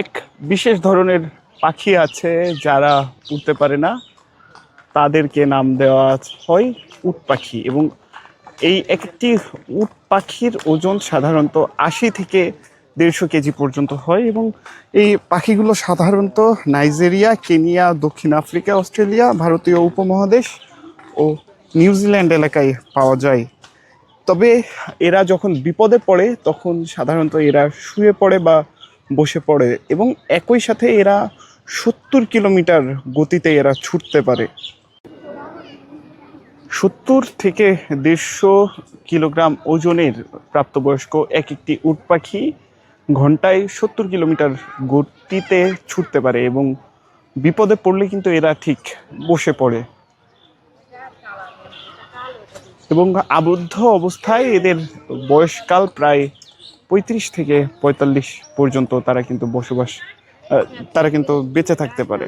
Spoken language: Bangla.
এক বিশেষ ধরনের পাখি আছে যারা উড়তে পারে না, তাদেরকে নাম দেওয়া হয় উট পাখি। এবং এই একটি উট পাখির ওজন সাধারণত 80 থেকে 150 কেজি পর্যন্ত হয়। এবং এই পাখিগুলো সাধারণত নাইজেরিয়া, কেনিয়া, দক্ষিণ আফ্রিকা, অস্ট্রেলিয়া, ভারতীয় উপমহাদেশ ও নিউজিল্যান্ড এলাকায় পাওয়া যায়। তবে এরা যখন বিপদে পড়ে তখন সাধারণত এরা শুয়ে পড়ে বা বসে পড়ে, এবং একই সাথে এরা 70 কিলোমিটার গতিতে এরা ছুটতে পারে। 70 থেকে 150 কিলোগ্রাম ওজনের প্রাপ্তবয়স্ক এক একটি উট পাখি ঘন্টায় 70 কিলোমিটার গতিতে ছুটতে পারে, এবং বিপদে পড়লে কিন্তু এরা ঠিক বসে পড়ে। এবং আবদ্ধ অবস্থায় এদের বয়সকাল প্রায় 35 থেকে 45 পর্যন্ত তারা কিন্তু বেঁচে থাকতে পারে।